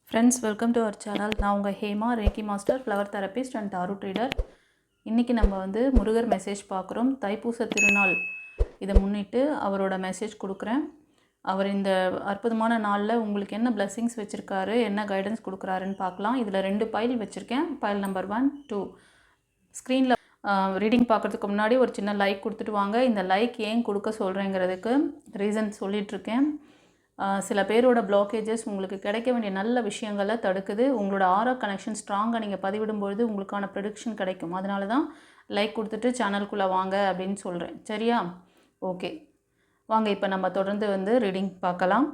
Friends, welcome to our channel. நான் உங்கள் Hema, reiki master, flower therapist and tarot reader. இன்றைக்கி நம்ம வந்து முருகர் மெசேஜ் பார்க்குறோம். தைப்பூச திருநாள் இதை முன்னிட்டு அவரோட மெசேஜ் கொடுக்குறேன். அவர் இந்த அற்புதமான நாளில் உங்களுக்கு என்ன பிளெஸ்ஸிங்ஸ் வச்சுருக்காரு, என்ன கைடன்ஸ் கொடுக்குறாருன்னு பார்க்கலாம். இதில் 2 பைல் வச்சுருக்கேன். File number 1, 2. ஸ்க்ரீனில் ரீடிங் பார்க்குறதுக்கு முன்னாடி ஒரு சின்ன லைக் கொடுத்துட்டு வாங்க. இந்த லைக் ஏன் கொடுக்க சொல்கிறேங்கிறதுக்கு ரீசன் சொல்லிகிட்ருக்கேன். சில பேரோட பிளாக்கேஜஸ் உங்களுக்கு கிடைக்க வேண்டிய நல்ல விஷயங்களை தடுக்குது. உங்களோட ஆரா கனெக்ஷன் ஸ்ட்ராங்காக நீங்கள் பதிவிடும்பொழுது உங்களுக்கான ப்ரெடிக்ஷன் கிடைக்கும். அதனால தான் லைக் கொடுத்துட்டு சேனலுக்குள்ளே வாங்க அப்படின்னு சொல்கிறேன். சரியா? ஓகே, வாங்க இப்போ நம்ம தொடர்ந்து வந்து ரீடிங் பார்க்கலாம்.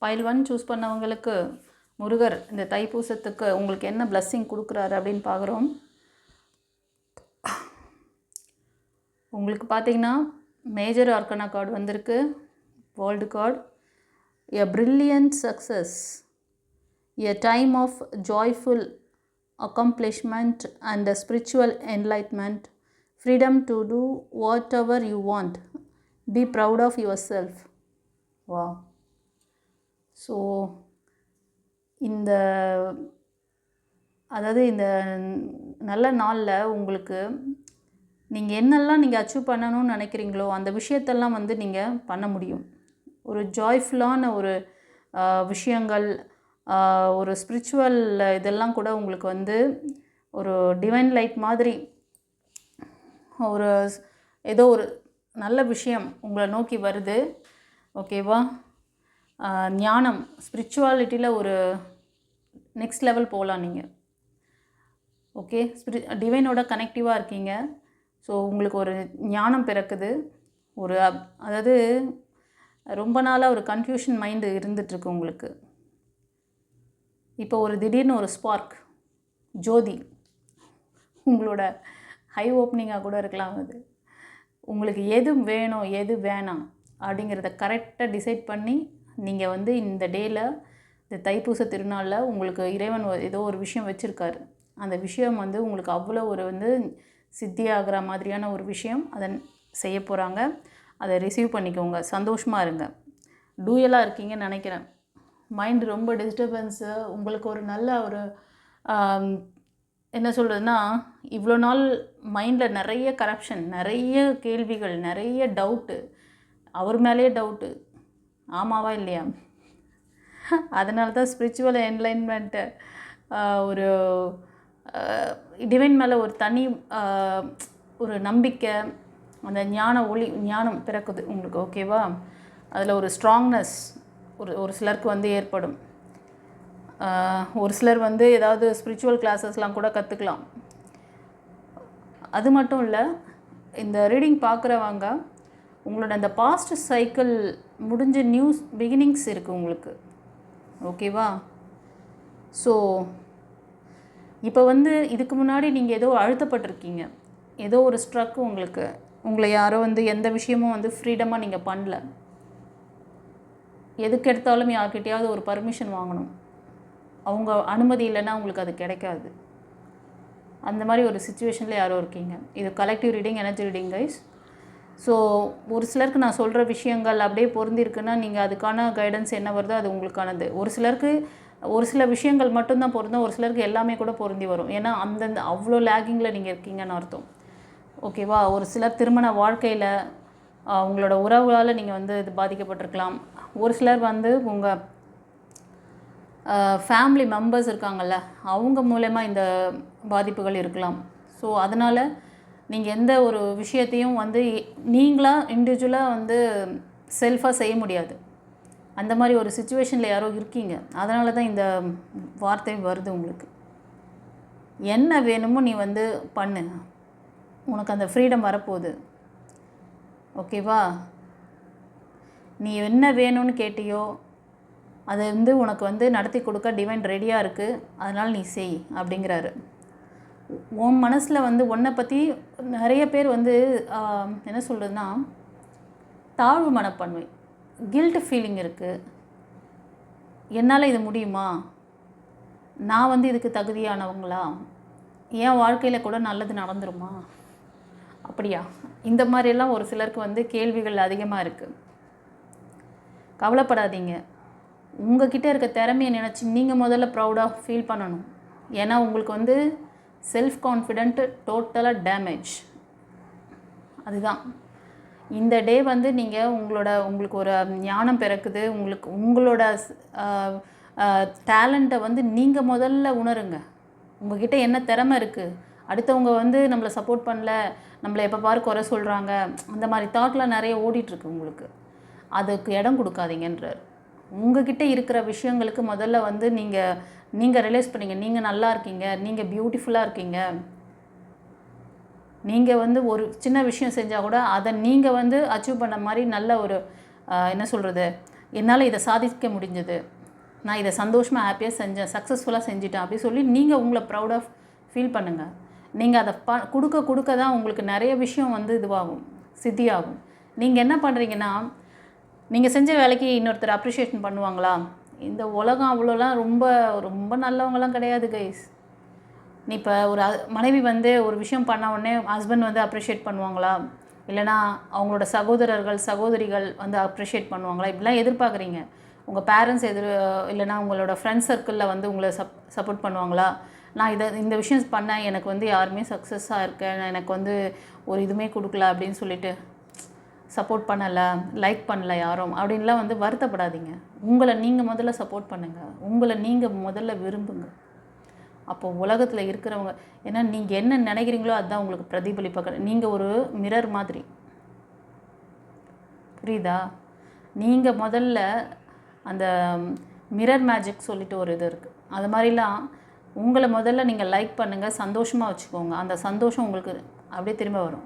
பைல் 1 சூஸ் பண்ணவங்களுக்கு முருகர் இந்த தைப்பூசத்துக்கு உங்களுக்கு என்ன பிளெஸ்ஸிங் கொடுக்குறாரு அப்படின்னு பார்க்குறோம். உங்களுக்கு பார்த்தீங்கன்னா மேஜர் ஆர்கனா கார்டு வந்திருக்கு, world card. A brilliant success, a time of joyful accomplishment and spiritual enlightenment, freedom to do whatever you want, be proud of yourself. வா. ஸோ இந்த நல்ல நாளில் உங்களுக்கு நீங்கள் என்னெல்லாம் நீங்கள் அச்சீவ் பண்ணணும்னு நினைக்கிறீங்களோ அந்த விஷயத்தெல்லாம் வந்து நீங்கள் பண்ண முடியும். ஒரு ஜாய்ஃபுல்லான ஒரு விஷயங்கள், ஒரு ஸ்பிரிச்சுவல் இதெல்லாம் கூட உங்களுக்கு வந்து ஒரு டிவைன் லைட் மாதிரி ஒரு ஏதோ ஒரு நல்ல விஷயம் உங்களை நோக்கி வருது. ஓகேவா? ஞானம், ஸ்பிரிச்சுவாலிட்டியில் ஒரு நெக்ஸ்ட் லெவல் போகலாம் நீங்கள். ஓகே, டிவைனோட கனெக்டிவாக இருக்கீங்க. ஸோ உங்களுக்கு ஒரு ஞானம் பிறக்குது. அதாவது ரொம்ப நாளாக ஒரு கன்ஃபியூஷன் மைண்டு இருந்துகிட்ருக்கு உங்களுக்கு. இப்போ ஒரு திடீர்னு ஒரு ஸ்பார்க், ஜோதி உங்களோட ஹை ஓப்பனிங்காக கூட இருக்கலாம். அது உங்களுக்கு எது வேணும் எது வேணாம் அப்படிங்கிறத கரெக்டாக டிசைட் பண்ணி நீங்கள் வந்து இந்த டேயில், இந்த தைப்பூச திருநாளில் உங்களுக்கு இறைவன் ஏதோ ஒரு விஷயம் வச்சுருக்காரு. அந்த விஷயம் வந்து உங்களுக்கு அவ்வளோ ஒரு வந்து சித்தியாகிற மாதிரியான ஒரு விஷயம் அதை செய்ய போகிறாங்க. அதை ரிசீவ் பண்ணிக்கோங்க, சந்தோஷமாக இருங்க. டூயலாக இருக்கீங்கன்னு நினைக்கிறேன். மைண்டு ரொம்ப டிஸ்டர்பன்ஸு. உங்களுக்கு ஒரு நல்ல ஒரு என்ன சொல்கிறதுனா, இவ்வளோ நாள் மைண்டில் நிறைய கரப்ஷன், நிறைய கேள்விகள், நிறைய டவுட்டு, அவர் மேலேயே டவுட்டு, ஆமாவா இல்லையா? அதனால தான் ஸ்பிரிச்சுவல் என்லைன்மெண்ட்டு, ஒரு டிவைன் மேலே ஒரு தனி ஒரு நம்பிக்கை, அந்த ஞானம் பிறக்குது உங்களுக்கு. ஓகேவா? அதில் ஒரு ஸ்ட்ராங்னஸ் ஒரு சிலருக்கு வந்து ஏற்படும். ஒரு சிலர் வந்து ஏதாவது ஸ்பிரிச்சுவல் கிளாஸஸ்லாம் கூட கற்றுக்கலாம். அது மட்டும் இல்லை, இந்த ரீடிங் பார்க்குறவங்க உங்களோட அந்த பாஸ்ட் சைக்கிள் முடிஞ்ச நியூஸ் பிகினிங்ஸ் இருக்குது உங்களுக்கு. ஓகேவா? ஸோ இப்போ வந்து இதுக்கு முன்னாடி நீங்கள் ஏதோ அழுத்தப்பட்டிருக்கீங்க, ஏதோ ஒரு ஸ்ட்ரக் உங்களுக்கு, உங்களை யாரோ வந்து எந்த விஷயமும் வந்து ஃப்ரீடமாக நீங்கள் பண்ணல. எதுக்கு எடுத்தாலும் யார்கிட்டையாவது ஒரு பர்மிஷன் வாங்கணும், அவங்க அனுமதி இல்லைன்னா உங்களுக்கு அது கிடைக்காது. அந்த மாதிரி ஒரு சுச்சுவேஷனில் யாரோ இருக்கீங்க. இது collective reading, energy reading guys. So ஒரு சிலருக்கு நான் சொல்கிற விஷயங்கள் அப்படியே பொருந்திருக்குன்னா நீங்கள் அதுக்கான கைடன்ஸ் என்ன வருதோ அது உங்களுக்கானது. ஒரு சிலருக்கு ஒரு சில விஷயங்கள் மட்டும்தான் பொருந்தும், ஒரு சிலருக்கு எல்லாமே கூட பொருந்தி வரும். ஏன்னா அந்தந்த அவ்வளோ லேகிங்கில் நீங்கள் இருக்கீங்கன்னு அர்த்தம். ஓகேவா? ஒரு சிலர் திருமண வாழ்க்கையில் உங்களோட உறவுகளால் நீங்கள் வந்து இது பாதிக்கப்பட்டிருக்கலாம். ஒரு சிலர் வந்து உங்கள் ஃபேமிலி மெம்பர்ஸ் இருக்காங்கள்ல, அவங்க மூலமா இந்த பாதிப்புகள் இருக்கலாம். ஸோ அதனால் நீங்கள் எந்த ஒரு விஷயத்தையும் வந்து நீங்களாக இண்டிவிஜுவலாக வந்து செல்ஃபாக செய்ய முடியாது. அந்த மாதிரி ஒரு சுச்சுவேஷனில் யாரோ இருக்கீங்க. அதனால தான் இந்த வார்த்தை வருது உங்களுக்கு. என்ன வேணுமோ நீ வந்து பண்ணு, உனக்கு அந்த ஃப்ரீடம் வரப்போகுது. ஓகேவா? நீ என்ன வேணும்னு கேட்டியோ அதை வந்து உனக்கு வந்து நடத்தி கொடுக்க டிவைன் ரெடியாக இருக்குது. அதனால் நீ செய் அப்படிங்கிறாரு. உன் மனசில் வந்து உன்னை பற்றி நிறைய பேர் வந்து என்ன சொல்கிறதுனா, தாழ்வு மனப்பான்மை, கில்ட் ஃபீலிங் இருக்குது. என்னால் இது முடியுமா, நான் வந்து இதுக்கு தகுதியானவங்களா, என் வாழ்க்கையில் கூட நல்லது நடந்துருமா, அப்படியா, இந்த மாதிரியெல்லாம் ஒரு சிலருக்கு வந்து கேள்விகள் அதிகமாக இருக்குது. கவலைப்படாதீங்க. உங்ககிட்ட இருக்க திறமையை நினச்சி நீங்கள் முதல்ல ப்ரௌடாக ஃபீல் பண்ணணும். ஏன்னா உங்களுக்கு வந்து செல்ஃப் கான்ஃபிடென்ட்டு டோட்டலாக டேமேஜ். அதுதான் இந்த டே வந்து நீங்கள் உங்களுக்கு ஒரு ஞானம் பிறக்குது. உங்களோட டேலண்ட்டை வந்து நீங்கள் முதல்ல உணருங்க. உங்ககிட்ட என்ன திறமை இருக்குது, அடுத்தவங்க வந்து நம்மளை சப்போர்ட் பண்ணல, நம்மளை எப்போ பாரு குறை சொல்கிறாங்க, அந்த மாதிரி தாட்லாம் நிறைய ஓடிட்டுருக்கு உங்களுக்கு. அதுக்கு இடம் கொடுக்காதீங்கன்றார். உங்ககிட்ட இருக்கிற விஷயங்களுக்கு முதல்ல வந்து நீங்கள் ரியலைஸ் பண்ணிங்க. நீங்கள் நல்லா இருக்கீங்க, நீங்கள் பியூட்டிஃபுல்லாக இருக்கீங்க. நீங்கள் வந்து ஒரு சின்ன விஷயம் செஞ்சால் கூட அதை நீங்கள் வந்து அச்சீவ் பண்ண மாதிரி நல்ல ஒரு என்ன சொல்கிறது, என்னால் இதை சாதிக்க முடிஞ்சது, நான் இதை சந்தோஷமாக ஹாப்பியாக செஞ்சேன், சக்ஸஸ்ஃபுல்லாக செஞ்சிட்டேன் அப்படி சொல்லி நீங்கள் உங்களை ப்ரௌடாக ஃபீல் பண்ணுங்கள். நீங்கள் அதை கொடுக்க தான் உங்களுக்கு நிறைய விஷயம் வந்து இதுவாகும், சித்தியாகும். நீங்கள் என்ன பண்ணுறீங்கன்னா, நீங்கள் செஞ்ச வேலைக்கு இன்னொருத்தர் அப்ரிஷியேஷன் பண்ணுவாங்களா? இந்த உலகம் அவ்வளோலாம் ரொம்ப ரொம்ப நல்லவங்களாம் கிடையாது கைஸ். நீ இப்போ ஒரு மனைவி வந்து ஒரு விஷயம் பண்ண உடனே ஹஸ்பண்ட் வந்து அப்ரிஷியேட் பண்ணுவாங்களா? இல்லைனா அவங்களோட சகோதரிகள் வந்து அப்ரிஷியேட் பண்ணுவாங்களா? இப்படிலாம் எதிர்பார்க்குறீங்க. உங்கள் பேரண்ட்ஸ் இல்லைனா உங்களோட ஃப்ரெண்ட்ஸ் சர்க்கிளில் வந்து உங்களை சப்போர்ட் பண்ணுவாங்களா? நான் இந்த விஷயம் பண்ணேன், எனக்கு வந்து யாருமே சக்ஸஸாக இருக்கேன், எனக்கு வந்து ஒரு இதுவுமே கொடுக்கல அப்படின்னு சொல்லிட்டு சப்போர்ட் பண்ணலை, லைக் பண்ணலை யாரும் அப்படின்லாம் வந்து வருத்தப்படாதீங்க. உங்களை நீங்கள் முதல்ல சப்போர்ட் பண்ணுங்கள். உங்களை நீங்கள் முதல்ல விரும்புங்க. அப்போது உலகத்தில் இருக்கிறவங்க, ஏன்னா நீங்கள் என்ன நினைக்கிறீங்களோ அதுதான் உங்களுக்கு பிரதிபலிப்பாக. நீங்கள் ஒரு மிரர் மாதிரி, புரியுதா? நீங்கள் முதல்ல அந்த மிரர் மேஜிக் சொல்லிட்டு ஒரு இது இருக்குது. அது மாதிரிலாம் உங்களை முதல்ல நீங்கள் லைக் பண்ணுங்கள், சந்தோஷமாக வச்சுக்கோங்க. அந்த சந்தோஷம் உங்களுக்கு அப்படியே திரும்ப வரும்.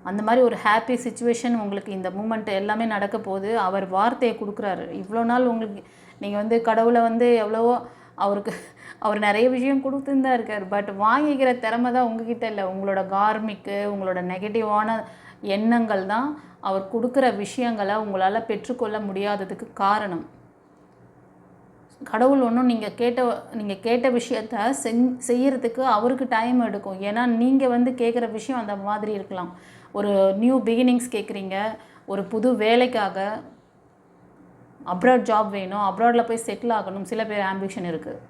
அந்த மாதிரி ஒரு ஹாப்பி சிச்சுவேஷன் உங்களுக்கு இந்த மூமெண்ட் எல்லாமே நடக்க போது அவர் வார்த்தையை கொடுக்குறாரு. இவ்வளோ நாள் உங்களுக்கு நீங்கள் வந்து கடவுளை வந்து எவ்வளவோ அவர் நிறைய விஷயம் கொடுத்துன்னு தான் இருக்கார். பட் வாங்கிக்கிற திறமை தான் உங்ககிட்ட இல்லை. உங்களோட கார்மிக்கு, உங்களோட நெகட்டிவான எண்ணங்கள் தான் அவர் கொடுக்குற விஷயங்களை உங்களால் பெற்றுக்கொள்ள முடியாததுக்கு காரணம். கடவுள் ஒன்றும் நீங்கள் கேட்ட விஷயத்த செய்யறதுக்கு அவருக்கு டைம் எடுக்கும். ஏன்னா நீங்கள் வந்து கேட்குற விஷயம் அந்த மாதிரி இருக்கலாம். ஒரு நியூ பிகினிங்ஸ் கேட்குறீங்க, ஒரு புது வேலைக்காக அப்ராட் ஜாப் வேணும், அப்ராடில் போய் செட்டில் ஆகணும், சில பேர் ஆம்பிஷன் இருக்குது.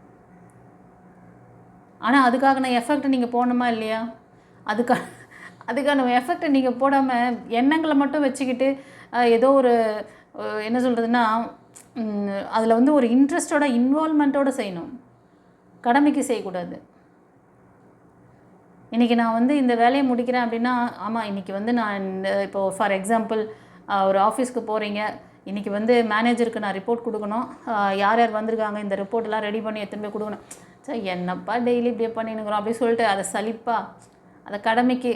ஆனால் அதுக்கான எஃபெக்ட் நீங்கள் போடணுமா இல்லையா? அதுக்கான எஃபெக்டை நீங்கள் போடாமல் எண்ணங்களை மட்டும் வச்சுக்கிட்டு ஏதோ ஒரு என்ன சொல்கிறதுன்னா, அதில் வந்து ஒரு இன்ட்ரெஸ்டோட இன்வால்மெண்ட்டோடு செய்யணும், கடமைக்கு செய்யக்கூடாது. இன்றைக்கி நான் வந்து இந்த வேலையை முடிக்கிறேன் அப்படின்னா, ஆமாம் இன்றைக்கி வந்து நான் இப்போது ஃபார் எக்ஸாம்பிள் ஒரு ஆஃபீஸ்க்கு போகிறீங்க, இன்றைக்கி வந்து மேனேஜருக்கு நான் ரிப்போர்ட் கொடுக்கணும், யார் யார் வந்திருக்காங்க, இந்த ரிப்போர்ட்டெல்லாம் ரெடி பண்ணி எடுத்துன்னு போய் கொடுக்கணும். சார் என்னப்பா டெய்லி இப்படியே பண்ணினுக்கிறோம் அப்படின்னு சொல்லிட்டு அதை சலிப்பாக அதை கடமைக்கு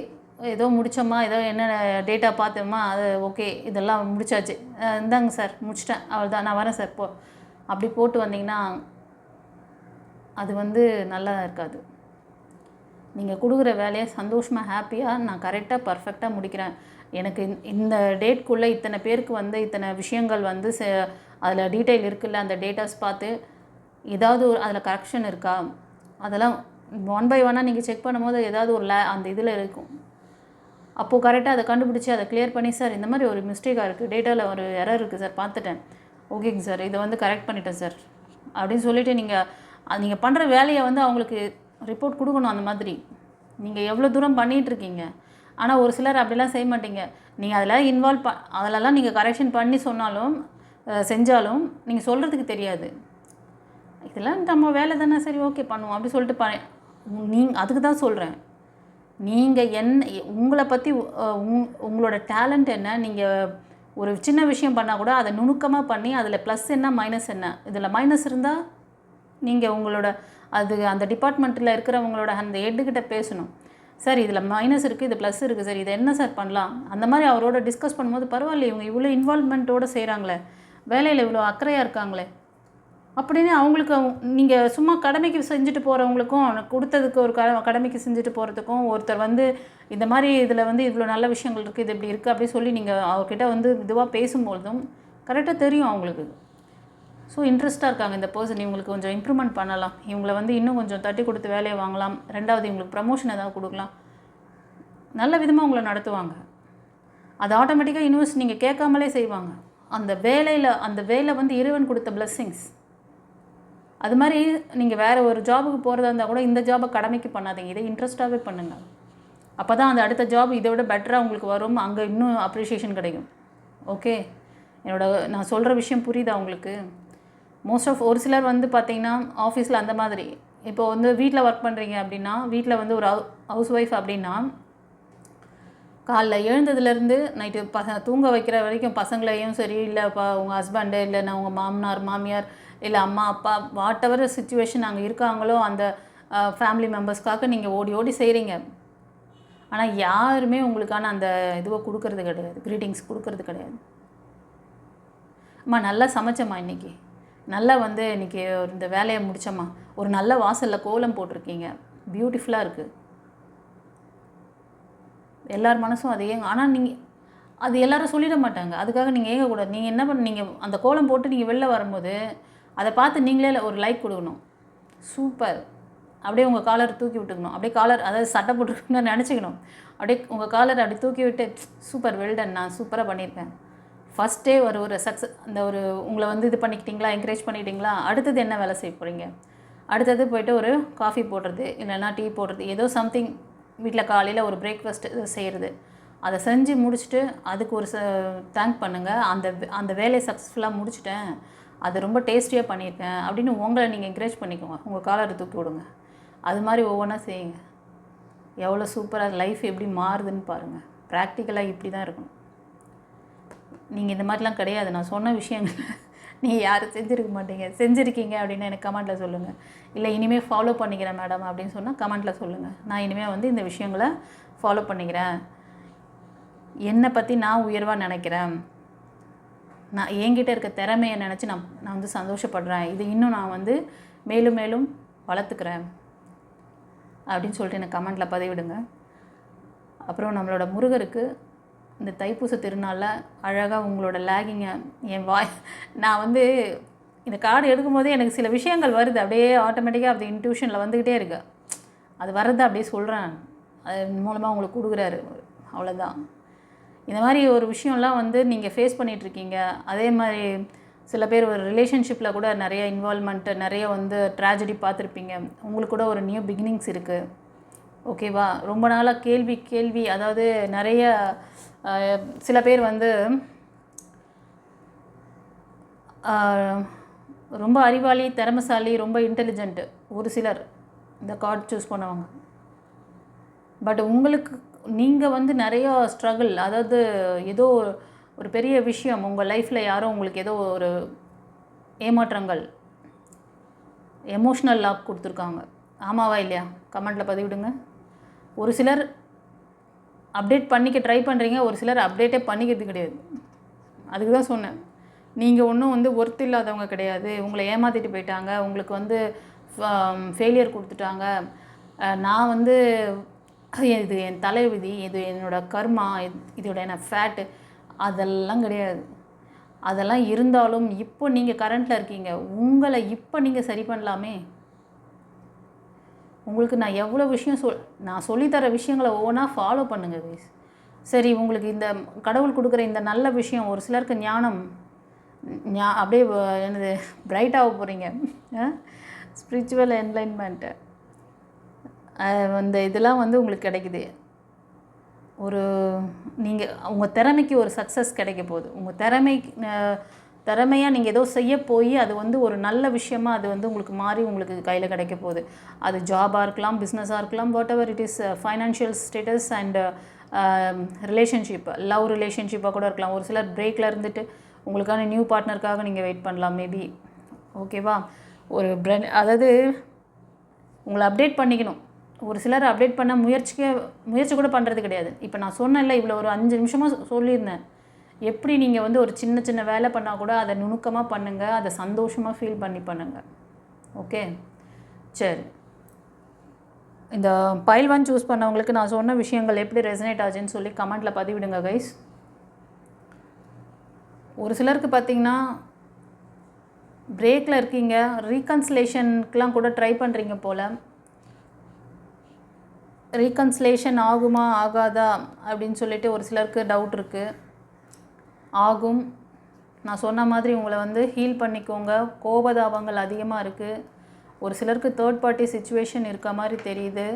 ஏதோ முடித்தோமா, ஏதோ என்ன டேட்டா பார்த்தோமா, அது ஓகே இதெல்லாம் முடிச்சாச்சு, இந்தாங்க சார் முடிச்சிட்டேன், அவள் தான் நான் வரேன் சார் அப்படி போட்டு வந்தீங்கன்னா அது வந்து நல்லா இருக்காது. நீங்கள் கொடுக்குற வேலையை சந்தோஷமாக ஹாப்பியாக நான் கரெக்டாக பர்ஃபெக்டாக முடிக்கிறேன், எனக்கு இந்த டேட்குள்ளே இத்தனை பேருக்கு வந்து இத்தனை விஷயங்கள் வந்து அதில் டீட்டெயில் இருக்குல்ல, அந்த டேட்டாஸ் பார்த்து ஏதாவது அதில் கரெக்ஷன் இருக்கா, அதெல்லாம் ஒன் பை ஒன்னாக நீங்கள் செக் பண்ணும்போது ஏதாவது ஒரு அந்த இதில் இருக்கும். அப்போது கரெக்டாக அதை கண்டுபிடிச்சி அதை கிளியர் பண்ணி, சார் இந்த மாதிரி ஒரு மிஸ்டேக்காக இருக்குது, டேட்டாவில் ஒரு எரர் இருக்குது சார், பார்த்துட்டேன், ஓகேங்க சார் இதை வந்து கரெக்ட் பண்ணிட்டேன் சார் அப்படின்னு சொல்லிவிட்டு நீங்கள் பண்ணுற வேலையை வந்து அவங்களுக்கு ரிப்போர்ட் கொடுக்கணும். அந்த மாதிரி நீங்கள் எவ்வளோ தூரம் பண்ணிகிட்ருக்கீங்க. ஆனால் ஒரு சிலர் அப்படிலாம் செய்ய மாட்டீங்க. நீங்கள் அதில் அதிலெல்லாம் நீங்கள் கரெக்ஷன் பண்ணி செஞ்சாலும் நீங்கள் சொல்கிறதுக்கு தெரியாது. இதெல்லாம் நம்ம வேலை தானே, சரி ஓகே பண்ணுவோம் அப்படி சொல்லிட்டு அதுக்கு தான் சொல்கிறேன். நீங்கள் உங்களை பற்றி உங்களோட டேலண்ட் என்ன, நீங்கள் ஒரு சின்ன விஷயம் பண்ணால் கூட அதை நுணுக்கமாக பண்ணி அதில் ப்ளஸ் என்ன மைனஸ் என்ன, இதில் மைனஸ் இருந்தால் நீங்கள் உங்களோட அந்த டிபார்ட்மெண்ட்டில் இருக்கிறவங்களோட அந்த ஹெட்டுக்கிட்ட பேசணும். சார் இதில் மைனஸ் இருக்குது, இது ப்ளஸ் இருக்குது சார், இதை என்ன சார் பண்ணலாம், அந்த மாதிரி அவரோட டிஸ்கஸ் பண்ணும்போது பரவாயில்ல இவங்க இவ்வளோ இன்வால்மெண்ட்டோடு செய்கிறாங்களே, வேலையில் இவ்வளோ அக்கறையாக இருக்காங்களே அப்படின்னு அவங்களுக்கு நீங்கள் சும்மா கடமைக்கு செஞ்சுட்டு போகிறவங்களுக்கும் கொடுத்ததுக்கு ஒரு கடமைக்கு செஞ்சுட்டு போகிறதுக்கும் ஒருத்தர் வந்து இந்த மாதிரி இதில் வந்து இவ்வளோ நல்ல விஷயங்கள் இருக்குது, இது இப்படி இருக்குது அப்படி சொல்லி நீங்கள் அவர்கிட்ட வந்து இதுவாக பேசும்பொழுதும் கரெக்டாக தெரியும் அவங்களுக்கு. ஸோ இன்ட்ரெஸ்ட்டாக இருக்காங்க இந்த பர்சன், இவங்களுக்கு கொஞ்சம் இம்ப்ரூவ்மெண்ட் பண்ணலாம், இவங்களை வந்து இன்னும் கொஞ்சம் தட்டி கொடுத்து வேலையை வாங்கலாம், ரெண்டாவது இவங்களுக்கு ப்ரமோஷன் ஏதாவது கொடுக்கலாம், நல்ல விதமாக உங்களை நடத்துவாங்க. அது ஆட்டோமேட்டிக்காக யூனிவர்ஸ் நீங்கள் கேட்காமலே செய்வாங்க. அந்த வேலை வந்து இறைவன் கொடுத்த பிளெஸ்ஸிங்ஸ். அது மாதிரி நீங்கள் வேறு ஒரு ஜாபுக்கு போகிறதா இருந்தால் கூட இந்த ஜாபை கடமைக்கு பண்ணாதீங்க, இதை இன்ட்ரெஸ்ட்டாகவே பண்ணுங்கள். அப்போ தான் அந்த அடுத்த ஜாப் இதை விட பெட்டராக உங்களுக்கு வரும், அங்கே இன்னும் அப்ரிஷியேஷன் கிடைக்கும். ஓகே, நான் சொல்கிற விஷயம் புரியுதா உங்களுக்கு? மோஸ்ட் ஆஃப் ஒரு சிலர் வந்து பார்த்திங்கன்னா ஆஃபீஸில் அந்த மாதிரி, இப்போ வந்து வீட்டில் ஒர்க் பண்ணுறீங்க அப்படின்னா, வீட்டில் வந்து ஒரு ஹவுஸ் ஒய்ஃப் அப்படின்னா, காலைல எழுந்ததுலேருந்து நைட்டு தூங்க வைக்கிற வரைக்கும் பசங்களையும் சரி, இல்லை உங்கள் ஹஸ்பண்டு, இல்லைன்னா உங்கள் மாமனார் மாமியார், இல்லை அம்மா அப்பா, வாட் எவர் சிச்சுவேஷன் அங்கே இருக்காங்களோ அந்த ஃபேமிலி மெம்பர்ஸ்க்காக நீங்கள் ஓடி ஓடி செய்கிறீங்க. ஆனால் யாருமே உங்களுக்கான அந்த இதுவை கொடுக்கறது கிடையாது, க்ரீட்டிங்ஸ் கொடுக்கறது கிடையாது. அம்மா நல்லா சமைச்சம்மா, இன்றைக்கி நல்லா வந்து இன்றைக்கி இந்த வேலையை முடித்தம்மா, ஒரு நல்ல வாசலில் கோலம் போட்டிருக்கீங்க, பியூட்டிஃபுல்லாக இருக்குது. எல்லார் மனசும் அது ஏங்க. ஆனால் நீங்கள் அது எல்லோரும் சொல்லிட மாட்டாங்க, அதுக்காக நீங்கள் ஏங்கக்கூடாது. நீங்கள் என்ன நீங்கள் அந்த கோலம் போட்டு நீங்கள் வெளில வரும்போது அதை பார்த்து நீங்களே ஒரு லைக் கொடுக்கணும். சூப்பர், அப்படியே உங்கள் காலரை தூக்கி விட்டுக்கணும். அப்படியே காலர், அதாவது சட்டை போட்டுருக்குன்னு நினச்சிக்கணும். அப்படியே உங்கள் காலரை அப்படி தூக்கி விட்டு, சூப்பர், வெல்டன், நான் சூப்பராக பண்ணியிருக்கேன். ஃபஸ்ட்டே ஒரு சக்ஸஸ், அந்த ஒரு உங்களை வந்து இது பண்ணிக்கிட்டிங்களா, என்கரேஜ் பண்ணிக்கிட்டிங்களா, அடுத்தது என்ன வேலை செய்ய போகிறீங்க? அடுத்தது போய்ட்டு ஒரு காஃபி போடுறது, இல்லைன்னா டீ போடுறது, ஏதோ சம்திங் வீட்டில் காலையில் ஒரு பிரேக்ஃபாஸ்ட் செய்கிறது, அதை செஞ்சு முடிச்சுட்டு அதுக்கு ஒரு தேங்க் பண்ணுங்கள். அந்த வேலையை சக்ஸஸ்ஃபுல்லாக முடிச்சுட்டேன், அது ரொம்ப டேஸ்டியாக பண்ணியிருக்கேன் அப்படின்னு உங்களை நீங்கள் என்கரேஜ் பண்ணிக்கோங்க. உங்கள் காலரை தூக்கி விடுங்க. அது மாதிரி ஒவ்வொன்றா செய்யுங்க. எவ்வளோ சூப்பராக லைஃப் எப்படி மாறுதுன்னு பாருங்கள். ப்ராக்டிக்கலாக இப்படி தான் இருக்கணும். நீங்கள் இந்த மாதிரிலாம் கிடையாது. நான் சொன்ன விஷயங்கள் நீங்கள் யாரும் செஞ்சுருக்க மாட்டீங்க. செஞ்சுருக்கீங்க அப்படின்னு எனக்கு கமெண்ட்டில் சொல்லுங்கள். இல்லை இனிமேல் ஃபாலோ பண்ணிக்கிறேன் மேடம் அப்படின்னு சொன்னால் கமெண்ட்டில் சொல்லுங்கள். நான் இனிமேல் வந்து இந்த விஷயங்களை ஃபாலோ பண்ணிக்கிறேன், என்னை பற்றி நான் உயர்வாக நினைக்கிறேன், நான் என்கிட்ட இருக்க திறமையை நினச்சி நான் வந்து சந்தோஷப்படுறேன், இது இன்னும் நான் வந்து மேலும் மேலும் வளர்த்துக்கிறேன் அப்படின்னு சொல்லிட்டு எனக்கு கமெண்ட்டில் பதிவிடுங்க. அப்புறம் நம்மளோட முருகருக்கு இந்த தைப்பூச திருநாளில் அழகாக உங்களோட லேகிங்கை நான் வந்து இந்த கார்டு எடுக்கும்போதே எனக்கு சில விஷயங்கள் வருது, அப்படியே ஆட்டோமேட்டிக்காக அப்படி இன்ட்யூஷனில் வந்துக்கிட்டே இருக்கு. அது வர்றதை அப்படியே சொல்கிறேன், அது மூலமாக உங்களுக்கு கொடுக்குறாரு, அவ்வளோதான். இந்த மாதிரி ஒரு விஷயம்லாம் வந்து நீங்கள் ஃபேஸ் பண்ணிகிட்ருக்கீங்க. அதே மாதிரி சில பேர் ஒரு ரிலேஷன்ஷிப்பில் கூட நிறைய இன்வால்மெண்ட்டு, நிறைய வந்து ட்ராஜடி பார்த்துருப்பீங்க. உங்களுக்கு கூட ஒரு நியூ பிகினிங்ஸ் இருக்குது. ஓகேவா? ரொம்ப நாளாக கேள்வி, அதாவது நிறைய சில பேர் வந்து ரொம்ப அறிவாளி, திறமைசாலி, ரொம்ப இன்டெலிஜென்ட்டு ஒரு சிலர் இந்த கார்டு சூஸ் பண்ணுவாங்க. பட் உங்களுக்கு நீங்கள் வந்து நிறையா ஸ்ட்ரகிள், அதாவது ஏதோ ஒரு பெரிய விஷயம் உங்கள் லைஃப்பில் யாரோ உங்களுக்கு ஏதோ ஒரு ஏமாற்றங்கள், எமோஷ்னல் லாக் கொடுத்துருக்காங்க. ஆமாவா இல்லையா? கமெண்ட்டில் பதிவிடுங்க. ஒரு சிலர் அப்டேட் பண்ணிக்க ட்ரை பண்ணுறீங்க, ஒரு சிலர் அப்டேட்டே பண்ணிக்கிறது கிடையாது. அதுக்கு தான் சொன்னேன், நீங்கள் ஒன்றும் வந்து ஒர்த் இல்லாதவங்க கிடையாது. உங்களை ஏமாற்றிட்டு போயிட்டாங்க, உங்களுக்கு வந்து ஃபெயிலியர் கொடுத்துட்டாங்க, நான் வந்து இது என் தலைவிதி, இது என்னோடய கர்மா, இதோட என்ன ஃபேட்டு, அதெல்லாம் கிடையாது. அதெல்லாம் இருந்தாலும் இப்போ நீங்கள் கரண்ட்டில் இருக்கீங்க, உங்களை இப்போ நீங்கள் சரி பண்ணலாமே. உங்களுக்கு நான் எவ்வளோ விஷயம் நான் சொல்லித்தர விஷயங்களை ஒவ்வொன்றா ஃபாலோ பண்ணுங்கள் கைஸ். சரி, உங்களுக்கு இந்த கடவுள் கொடுக்குற இந்த நல்ல விஷயம், ஒரு சிலருக்கு ஞானம் அப்படியே என்னது பிரைட்டாக போகிறீங்க, ஸ்பிரிச்சுவல் என்லைன்மெண்ட்டு, அந்த இதெல்லாம் வந்து உங்களுக்கு கிடைக்குது. நீங்கள் உங்கள் திறமைக்கு ஒரு சக்ஸஸ் கிடைக்க போகுது. உங்கள் திறமையாக நீங்கள் ஏதோ செய்ய போய் அது வந்து ஒரு நல்ல விஷயமாக அது வந்து உங்களுக்கு மாறி உங்களுக்கு கையில் கிடைக்க போகுது. அது ஜாபாக இருக்கலாம், பிஸ்னஸாக இருக்கலாம், whatever it is, financial status and relationship, love ரிலேஷன்ஷிப்பாக கூட இருக்கலாம். ஒரு சிலர் பிரேக்கில் இருந்துட்டு உங்களுக்கான நியூ பார்ட்னருக்காக நீங்கள் வெயிட் பண்ணலாம் மேபி. ஓகேவா? அதாவது உங்களை அப்டேட் பண்ணிக்கணும். ஒரு சிலர் அப்டேட் பண்ண முயற்சி கூட பண்ணுறது கிடையாது. இப்போ நான் சொன்னேன்ல, இவ்வளோ ஒரு 5 நிமிஷமாக சொல்லியிருந்தேன், எப்படி நீங்கள் வந்து ஒரு சின்ன வேலை பண்ணால் கூட அதை நுணுக்கமாக பண்ணுங்கள், அதை சந்தோஷமாக ஃபீல் பண்ணி பண்ணுங்கள். ஓகே, சரி. இந்த பைல் 1 சூஸ் பண்ணவங்களுக்கு நான் சொன்ன விஷயங்கள் எப்படி ரெசனேட் ஆச்சுன்னு சொல்லி கமெண்ட்டில் பதிவிடுங்க கைஸ். ஒரு சிலருக்கு பார்த்திங்கன்னா பிரேக்கில் இருக்கீங்க, ரீகன்சிலேஷனுக்கெலாம் கூட ட்ரை பண்ணுறீங்க போல். ரீகன்சிலேஷன் ஆகுமா ஆகாதா அப்படின்னு சொல்லிட்டு ஒரு சிலருக்கு டவுட் இருக்குது. ஆகும். நான் சொன்ன மாதிரி உங்களை வந்து ஹீல் பண்ணிக்கோங்க. கோபதாபங்கள் அதிகமாக இருக்குது. ஒரு சிலருக்கு தேர்ட் பார்ட்டி சிச்சுவேஷன் இருக்க மாதிரி தெரியுது.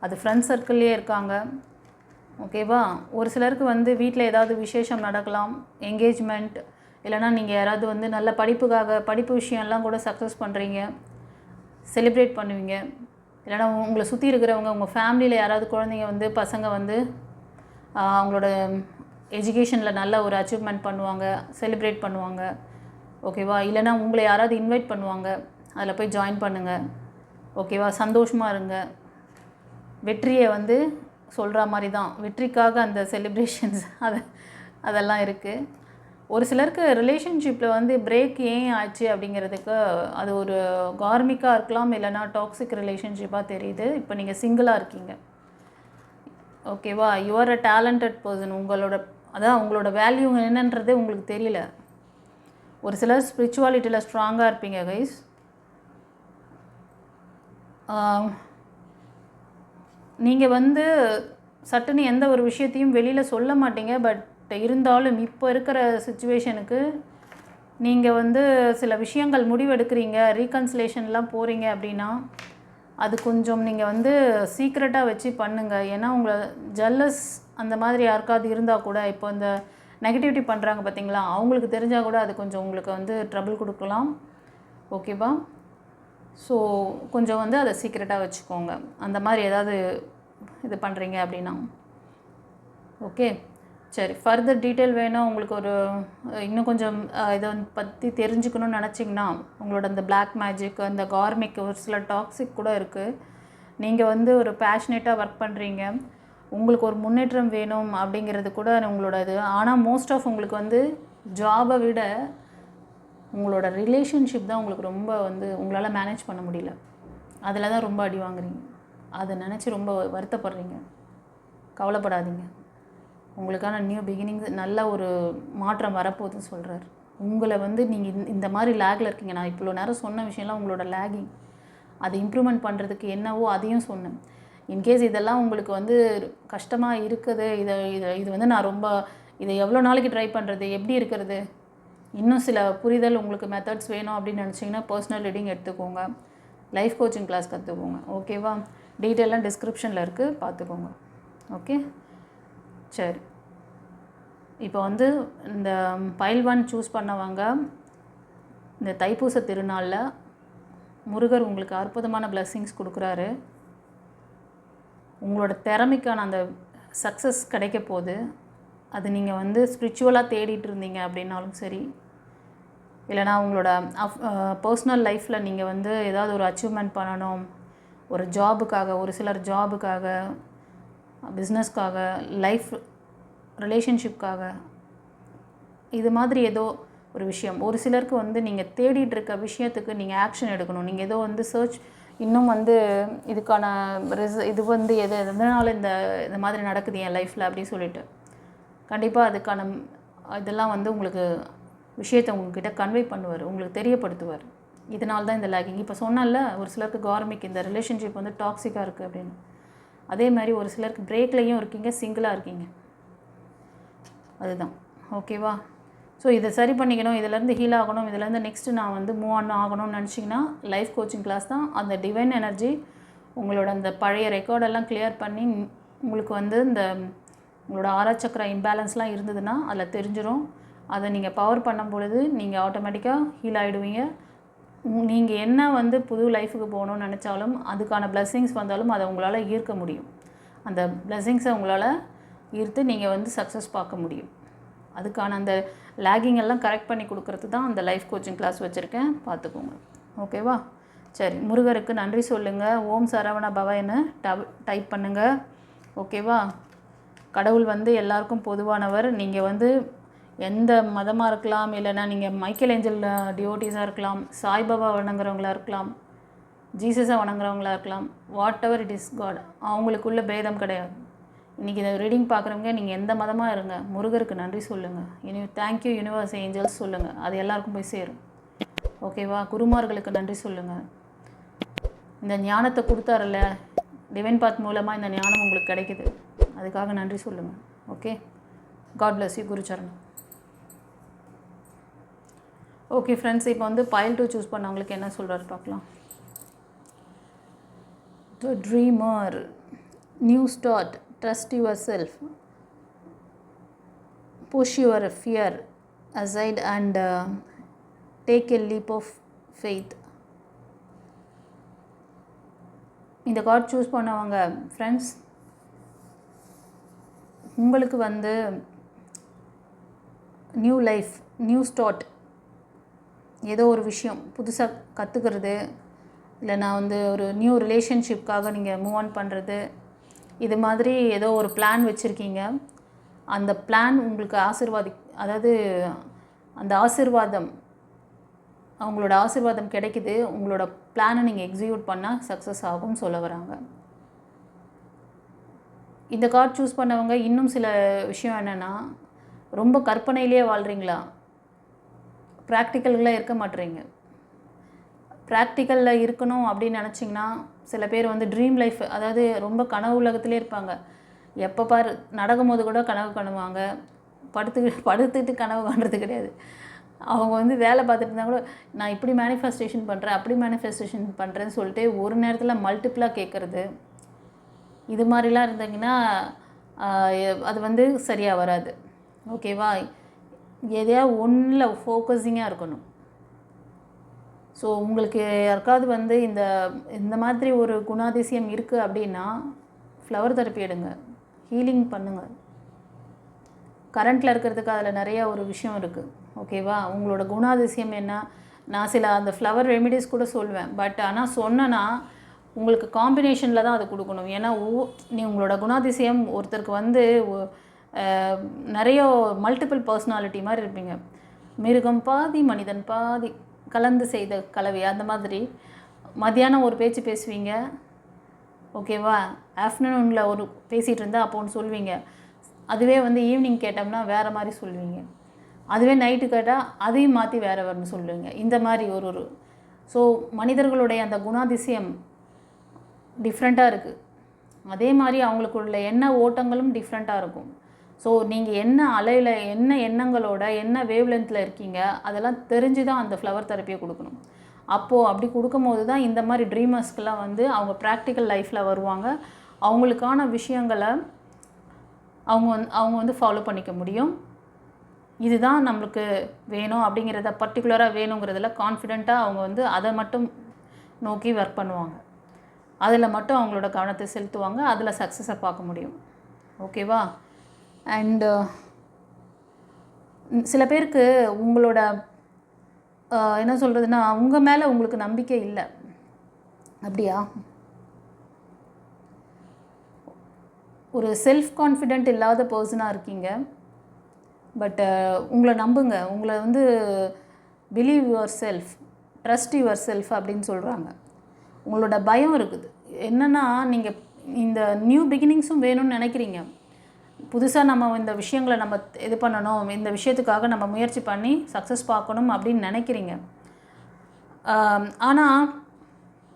அது ஃப்ரெண்ட்ஸ் சர்க்கிள்லேயே இருக்காங்க. ஓகேவா? ஒரு சிலருக்கு வந்து வீட்டில் ஏதாவது விசேஷம் நடக்கலாம், என்கேஜ்மெண்ட், இல்லைனா நீங்கள் யாராவது வந்து நல்ல படிப்பு விஷயம்லாம் கூட சக்ஸஸ் பண்ணுறீங்க, செலிப்ரேட் பண்ணுவீங்க. இல்லைனா உங்களை சுற்றி இருக்கிறவங்க, உங்கள் ஃபேமிலியில் யாராவது குழந்தைங்க வந்து பசங்க வந்து அவங்களோட எஜுகேஷனில் நல்ல ஒரு அச்சீவ்மெண்ட் பண்ணுவாங்க, செலிப்ரேட் பண்ணுவாங்க. ஓகேவா? இல்லைனா உங்களை யாராவது இன்வைட் பண்ணுவாங்க, அதில் போய் ஜாயின் பண்ணுங்கள். ஓகேவா? சந்தோஷமாக இருங்க. வெற்றியை வந்து சொல்கிற மாதிரி தான், வெற்றிக்காக அந்த செலிப்ரேஷன்ஸ் அதெல்லாம் இருக்குது. ஒரு சிலருக்கு ரிலேஷன்ஷிப்பில் வந்து பிரேக் ஏன் ஆச்சு அப்படிங்கிறதுக்கு அது ஒரு கார்மிக்காக இருக்கலாம், இல்லைனா டாக்ஸிக் ரிலேஷன்ஷிப்பாக தெரியுது. இப்போ நீங்கள் சிங்கிளாக இருக்கீங்க. ஓகேவா? You are a talented person. உங்களோட வேல்யூ என்னன்றது உங்களுக்கு தெரியல. ஒரு சிலர் ஸ்பிரிச்சுவாலிட்டியில் ஸ்ட்ராங்காக இருப்பீங்க கைஸ். நீங்கள் வந்து சட்டுன்னு எந்த ஒரு விஷயத்தையும் வெளியில் சொல்ல மாட்டீங்க. பட் இருந்தாலும் இப்போ இருக்கிற சிச்சுவேஷனுக்கு நீங்கள் வந்து சில விஷயங்கள் முடிவெடுக்கிறீங்க, ரீகன்சிலேஷன்லாம் போகிறீங்க அப்படின்னா அது கொஞ்சம் நீங்கள் வந்து சீக்ரெட்டாக வச்சு பண்ணுங்கள். ஏன்னா உங்களை ஜல்லஸ் அந்த மாதிரி யாருக்காவது இருந்தால் கூட, இப்போ இந்த நெகட்டிவிட்டி பண்ணுறாங்க பார்த்தீங்களா, அவங்களுக்கு தெரிஞ்சால் கூட அது கொஞ்சம் உங்களுக்கு வந்து ட்ரபிள் கொடுக்கலாம். ஓகேவா? ஸோ கொஞ்சம் வந்து அதை சீக்ரெட்டாக வச்சுக்கோங்க, அந்த மாதிரி ஏதாவது இது பண்ணுறீங்க அப்படின்னா. ஓகே, சரி. ஃபர்தர் டீட்டெயில் வேணும் உங்களுக்கு, ஒரு இன்னும் கொஞ்சம் இதை பற்றி தெரிஞ்சுக்கணும்னு நினச்சிங்கன்னா, உங்களோட அந்த பிளாக் மேஜிக், அந்த கார்மிக், ஒரு சில டாக்ஸிக் கூட இருக்குது. நீங்கள் வந்து ஒரு பேஷனேட்டாக ஒர்க் பண்ணுறீங்க, உங்களுக்கு ஒரு முன்னேற்றம் வேணும் அப்படிங்கிறது கூட உங்களோட இது. ஆனால் மோஸ்ட் ஆஃப் உங்களுக்கு வந்து ஜாபை விட உங்களோட ரிலேஷன்ஷிப் தான் உங்களுக்கு ரொம்ப வந்து உங்களால் மேனேஜ் பண்ண முடியல. அதில் தான் ரொம்ப அடி வாங்குறீங்க. அதை நினச்சி ரொம்ப வருத்தப்படுறீங்க. கவலைப்படாதீங்க, உங்களுக்கான நியூ பிகினிங்ஸ், நல்ல ஒரு மாற்றம் வரப்போகுதுன்னு சொல்கிறார். உங்களை வந்து நீங்கள் இந்த மாதிரி லேகில் இருக்கீங்க. நான் இவ்வளோ நேரம் சொன்ன விஷயம்லாம் உங்களோட லேகிங், அதை இம்ப்ரூவ்மெண்ட் பண்ணுறதுக்கு என்னவோ அதையும் சொன்னேன். இன்கேஸ் இதெல்லாம் உங்களுக்கு வந்து கஷ்டமாக இருக்குது, இது வந்து நான் ரொம்ப இதை எவ்வளோ நாளைக்கு ட்ரை பண்ணுறது, எப்படி இருக்கிறது, இன்னும் சில புரிதல் உங்களுக்கு மெத்தட்ஸ் வேணும் அப்படின்னு நினச்சிங்கன்னா பர்சனல் ரீடிங் எடுத்துக்கோங்க, லைஃப் கோச்சிங் கிளாஸ் கற்றுக்கோங்க. ஓகேவா? டீட்டெயிலாக டிஸ்கிரிப்ஷனில் இருக்குது, பார்த்துக்கோங்க. ஓகே, சரி. இப்போ வந்து இந்த பைல் 1 சூஸ் பண்ணவங்க இந்த தைப்பூச திருநாளில் முருகர் உங்களுக்கு அற்புதமான பிளெஸ்ஸிங்ஸ் கொடுக்குறாரு. உங்களோட திறமைக்கான அந்த சக்ஸஸ் கிடைக்க போகுது. அது நீங்கள் வந்து ஸ்பிரிச்சுவலாக தேடிட்டு இருந்தீங்க அப்படின்னாலும் சரி, இல்லைனா உங்களோட பர்சனல் லைஃப்பில் நீங்கள் வந்து ஏதாவது ஒரு அச்சீவ்மெண்ட் பண்ணணும், ஒரு ஜாபுக்காக, ஒரு சிலர் ஜாபுக்காக, பிஸ்னஸ்க்காக, லைஃப் ரிலேஷன்ஷிப்காக, இது மாதிரி ஏதோ ஒரு விஷயம். ஒரு சிலருக்கு வந்து நீங்கள் தேடிட்டு இருக்க விஷயத்துக்கு நீங்கள் ஆக்ஷன் எடுக்கணும். நீங்கள் ஏதோ வந்து சர்ச், இன்னும் வந்து இதுக்கான இது வந்து எதனால் இந்த மாதிரி நடக்குது என் லைஃப்பில் அப்படின்னு சொல்லிட்டு, கண்டிப்பாக அதுக்கான இதெல்லாம் வந்து உங்களுக்கு விஷயத்தை உங்கள்கிட்ட கன்வே பண்ணுவார், உங்களுக்கு தெரியப்படுத்துவார். இதனால தான் இந்த லேகிங். இப்போ சொன்னால ஒரு சிலருக்கு கார்மிக், இந்த ரிலேஷன்ஷிப் வந்து டாக்ஸிக்காக இருக்குது அப்படின்னு. அதே மாதிரி ஒரு சிலருக்கு பிரேக்லேயும் இருக்கீங்க, சிங்கிளாக இருக்கீங்க. அதுதான். ஓகேவா? ஸோ இதை சரி பண்ணிக்கணும், இதிலேருந்து ஹீல் ஆகணும், இதிலேருந்து நெக்ஸ்ட்டு நான் வந்து மூவ் ஆன் ஆகணும்னு நினச்சிங்கன்னா லைஃப் கோச்சிங் கிளாஸ் தான். அந்த டிவைன் எனர்ஜி உங்களோட அந்த பழைய ரெக்கார்டெல்லாம் கிளியர் பண்ணி உங்களுக்கு வந்து இந்த உங்களோட ஆராய்ச்சக்கர இம்பேலன்ஸ்லாம் இருந்ததுன்னா அதில் தெரிஞ்சிடும். அதை நீங்கள் பவர் பண்ணும் பொழுது நீங்கள் ஆட்டோமேட்டிக்காக ஹீல் ஆகிடுவீங்க. நீங்கள் என்ன வந்து புது லைஃபுக்கு போகணும்னு நினச்சாலும், அதுக்கான பிளெஸ்ஸிங்ஸ் வந்தாலும் அதை உங்களால் ஈர்க்க முடியும். அந்த பிளெஸ்ஸிங்ஸை உங்களால் ஈர்த்து நீங்கள் வந்து சக்ஸஸ் பார்க்க முடியும். அதுக்கான அந்த லேகிங் எல்லாம் கரெக்ட் பண்ணி கொடுக்கறது தான் அந்த லைஃப் கோச்சிங் கிளாஸ் வச்சுருக்கேன், பார்த்துக்கோங்க. ஓகேவா? சரி. முருகருக்கு நன்றி சொல்லுங்கள். ஓம் சரவண பவன்னு டைப் பண்ணுங்கள். ஓகேவா? கடவுள் வந்து எல்லாருக்கும் பொதுவானவர். நீங்கள் வந்து எந்த மதமாக இருக்கலாம், இல்லைனா நீங்கள் மைக்கேல் ஏஞ்சல் டிவோட்டிஸாக இருக்கலாம், சாய்பாபா வணங்குறவங்களாக இருக்கலாம், ஜீசஸை வணங்குறவங்களாக இருக்கலாம், whatever it is God, அவங்களுக்குள்ள பேதம் கிடையாது. இன்றைக்கி இந்த ரீடிங் பார்க்குறவங்க நீங்கள் எந்த மதமாக இருங்க, முருகருக்கு நன்றி சொல்லுங்கள். தேங்க்யூ யூனிவர்ஸ் ஏஞ்சல்ஸ் சொல்லுங்கள், அது எல்லாருக்கும் போய் சேரும். ஓகேவா? குருமார்களுக்கு நன்றி சொல்லுங்கள். இந்த ஞானத்தை கொடுத்தாரில்ல, டிவைன் பாத் மூலமாக இந்த ஞானம் உங்களுக்கு கிடைக்குது, அதுக்காக நன்றி சொல்லுங்கள். Okay, god bless you. குருச்சரணம். ஓகே ஃப்ரெண்ட்ஸ், இப்போ வந்து பைல் 2 சூஸ் பண்ணவங்களுக்கு என்ன சொல்கிறாரு பார்க்கலாம். The dreamer, new start, trust yourself, push your fear aside and take a leap of faith. இந்த கார்டு சூஸ் பண்ணவங்க ஃப்ரெண்ட்ஸ், உங்களுக்கு வந்து நியூ லைஃப், நியூ ஸ்டார்ட், ஏதோ ஒரு விஷயம் புதுசாக கற்றுக்கிறது, இல்லை நான் வந்து ஒரு நியூ ரிலேஷன்ஷிப்காக நீங்கள் மூவ் ஆன் பண்ணுறது, இது மாதிரி ஏதோ ஒரு பிளான் வச்சுருக்கீங்க. அந்த பிளான் உங்களுக்கு அதாவது அந்த ஆசீர்வாதம், அவங்களோட ஆசீர்வாதம் கிடைக்குது. உங்களோட பிளானை நீங்கள் எக்ஸிக்யூட் பண்ணால் சக்ஸஸ் ஆகும்னு சொல்ல வராங்க. இந்த கார்டு சூஸ் பண்ணவங்க இன்னும் சில விஷயம் என்னென்னா, ரொம்ப கற்பனையிலே வாழ்கிறீங்களா, ப்ராக்டிக்கலில் இருக்க மாட்டேறீங்க. ப்ராக்டிக்கலில் இருக்கணும் அப்படின்னு நினச்சிங்கன்னா, சில பேர் வந்து ட்ரீம் லைஃப், அதாவது ரொம்ப கனவு உலகத்திலே இருப்பாங்க. எப்போ பாரு நடக்கும்போது கூட கனவு காணுவாங்க, படுத்துட்டு கனவு காணுறது கிடையாது. அவங்க வந்து வேலை பார்த்துட்டு இருந்தால் கூட நான் இப்படி மேனிஃபெஸ்டேஷன் பண்ணுறேன், அப்படி மேனிஃபெஸ்டேஷன் பண்ணுறேன்னு சொல்லிட்டு ஒரு நேரத்தில் மல்டிப்புளாக கேட்குறது, இது மாதிரிலாம் இருந்தீங்கன்னா அது வந்து சரியாக வராது. ஓகேவா? எதையா ஒன்றில் ஃபோக்கஸிங்காக இருக்கணும். ஸோ உங்களுக்கு யாருக்காவது வந்து இந்த மாதிரி ஒரு குணாதிசயம் இருக்குது அப்படின்னா ஃப்ளவர் தெரப்பி எடுங்க, ஹீலிங் பண்ணுங்கள். கரண்ட்டில் இருக்கிறதுக்கு அதில் நிறையா ஒரு விஷயம் இருக்குது. ஓகேவா? உங்களோட குணாதிசயம் என்ன, நான் சில அந்த ஃப்ளவர் ரெமிடிஸ் கூட சொல்வேன். பட் ஆனால் சொன்னேன்னா உங்களுக்கு காம்பினேஷனில் தான் அது கொடுக்கணும். ஏன்னா நீ உங்களோட குணாதிசயம் ஒருத்தருக்கு வந்து நிறைய மல்டிபிள் பர்சனாலிட்டி மாதிரி இருப்பீங்க. மிருகம் பாதி மனிதன் பாதி கலந்து செய்த கலவை, அந்த மாதிரி மத்தியானம் ஒரு பேச்சு பேசுவீங்க. ஓகேவா? ஆஃப்டர்நூனில் ஒரு பேசிகிட்டு இருந்தால் அப்போ ஒன்று சொல்வீங்க. அதுவே வந்து ஈவினிங் கேட்டோம்னா வேறு மாதிரி சொல்லுவீங்க. அதுவே நைட்டு கேட்டால் அதையும் மாற்றி வேறு வேறுனு சொல்லுவீங்க. இந்த மாதிரி ஒரு ஸோ மனிதர்களுடைய அந்த குணாதிசயம் டிஃப்ரெண்ட்டாக இருக்குது. அதே மாதிரி அவங்களுக்குள்ள எண்ண ஓட்டங்களும் டிஃப்ரெண்ட்டாக இருக்கும். ஸோ நீங்கள் என்ன அலையில், என்ன எண்ணங்களோட, என்ன வேவ் லென்த்தில் இருக்கீங்க, அதெல்லாம் தெரிஞ்சு தான் அந்த ஃப்ளவர் தெரப்பியை கொடுக்கணும். அப்போது அப்படி கொடுக்கும்போது தான் இந்த மாதிரி ட்ரீமர்ஸ்க்கெல்லாம் வந்து அவங்க ப்ராக்டிக்கல் லைஃப்பில் வருவாங்க. அவங்களுக்கான விஷயங்களை அவங்க வந்து ஃபாலோ பண்ணிக்க முடியும். இதுதான் நம்மளுக்கு வேணும் அப்படிங்கிறத, பர்டிகுலராக வேணுங்கிறதுல கான்ஃபிடெண்ட்டாக அவங்க வந்து அதை மட்டும் நோக்கி ஒர்க் பண்ணுவாங்க. அதில் மட்டும் அவங்களோட கவனத்தை செலுத்துவாங்க. அதில் சக்ஸஸை பார்க்க முடியும். ஓகேவா? அண்டு சில பேருக்கு உங்களோட என்ன சொல்கிறதுனா, உங்கள் மேலே உங்களுக்கு நம்பிக்கை இல்லை. அப்படியா? ஒரு செல்ஃப் கான்ஃபிடென்ட் இல்லாத பர்சனாக இருக்கீங்க. பட் உங்களை நம்புங்க. உங்களை வந்து believe your self, trust your self அப்படின்னு சொல்கிறாங்க. உங்களோட பயம் இருக்குது. என்னென்னா, நீங்கள் இந்த நியூ பிகினிங்ஸும் வேணும்னு நினைக்கிறீங்க. புதுசாக நம்ம இந்த விஷயங்களை நம்ம இது பண்ணணும், இந்த விஷயத்துக்காக நம்ம முயற்சி பண்ணி சக்ஸஸ் பார்க்கணும் அப்படின்னு நினைக்கிறீங்க. ஆனால்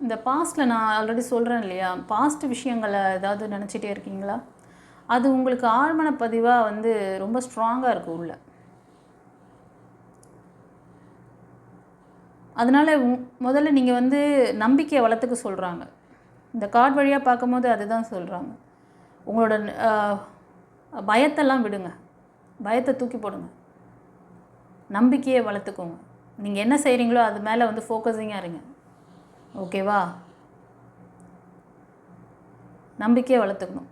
இந்த பாஸ்ட்டில் நான் ஆல்ரெடி சொல்கிறேன் இல்லையா, பாஸ்ட் விஷயங்களை ஏதாவது நினச்சிட்டே இருக்கீங்களா? அது உங்களுக்கு ஆழ்மன பதிவாக வந்து ரொம்ப ஸ்ட்ராங்காக இருக்குது உள்ள. அதனால் முதல்ல நீங்கள் வந்து நம்பிக்கையை வளர்த்துக்க சொல்கிறாங்க. இந்த கார்டு வழியாக பார்க்கும்போது அதுதான் சொல்கிறாங்க. உங்களோட பயத்தெல்லாம் விடுங்க, பயத்தை தூக்கி போடுங்க, நம்பிக்கையை வளர்த்துக்கோங்க. நீங்கள் என்ன செய்கிறீங்களோ அது மேலே வந்து ஃபோக்கஸிங்காக இருங்க. ஓகேவா? நம்பிக்கையை வளர்த்துக்கணும்.